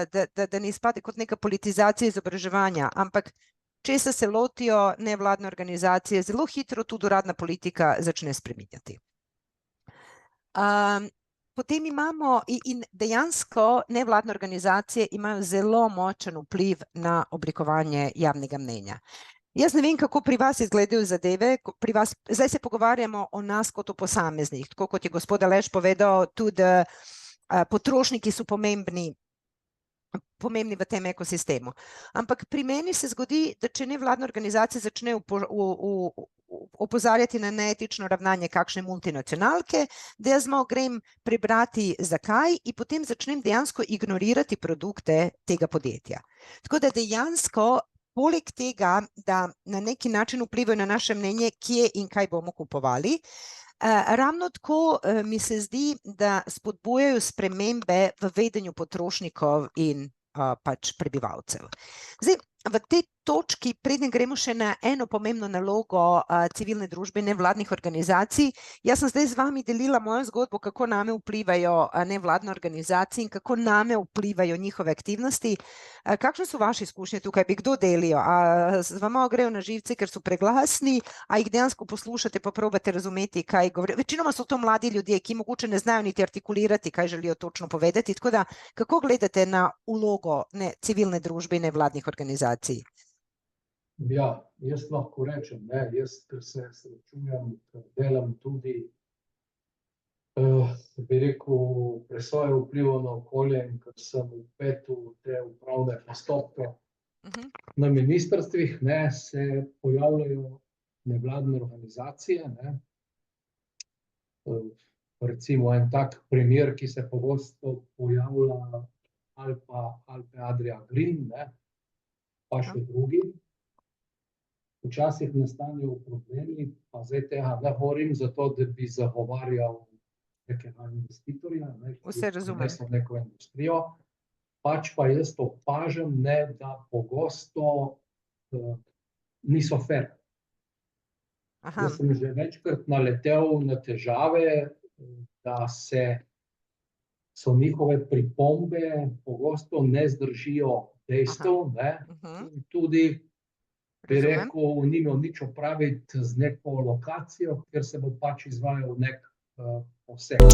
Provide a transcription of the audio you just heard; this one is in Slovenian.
da ne izpade kot neka politizacija izobraževanja, ampak česa se lotijo nevladne organizacije, zelo hitro tudi uradna politika začne spreminjati. Potem imamo in dejansko nevladne organizacije imajo zelo močen vpliv na oblikovanje javnega mnenja. Jaz ne vem, kako pri vas izgledajo zadeve, pri vas, zdaj se pogovarjamo o nas kot o posameznih, tako kot je gospod Aleš povedal, tudi potrošniki so pomembni v tem ekosistemu. Ampak pri meni se zgodi, da če nevladne organizacije začnejo opozarjati na neetično ravnanje kakšne multinacionalke, da jaz malo grem prebrati zakaj in potem začnem dejansko ignorirati produkte tega podjetja. Tako da dejansko poleg tega, da na neki način vplivajo na naše mnenje, kje in kaj bomo kupovali, ravno tako mi se zdi, da spodbujajo spremembe v vedenju potrošnikov in pač prebivalcev. Zdaj, v tej točki, preden gremo še na eno pomembno nalogo civilne družbe nevladnih organizacij, jaz sem zdaj z vami delila mojo zgodbo, kako name vplivajo nevladne organizacije in kako name vplivajo njihove aktivnosti. Kakšne so vaše izkušnje tukaj? Bi kdo delijo? A vama grejo na živce, ker so preglasni, a jih dejansko poslušate, pa probate razumeti, kaj govorijo? Večinoma so to mladi ljudje, ki mogoče ne znajo niti artikulirati, kaj želijo točno povedati. Tako da, kako gledate na vlogo civilne družbe in nevladnih organizacij? Ja, jaz lahko rečem, jaz, ker se srečujem, ker delam tudi, bi rekel, presoje vplivov na okolje in ker sem vpet v te upravne postopke na ministrstvih, se pojavljajo nevladne organizacije. Recimo en tak primer, ki se pogosto pojavlja, Alpe Adria Green, pa še drugi. Včasih nastanejo problemi, pa zdaj tega ne govorim zato, da bi zagovarjal nekega investitorja, Vse razumem. ki neko industrijo, pač pa jaz opažam, da pogosto niso fair. Jaz sem že večkrat naletel na težave, da so njihove pripombe pogosto ne zdržijo dejstev, in tudi bi rekel, nima nič opraviti z neko lokacijo, ker se bo pač izvajal nek poseg.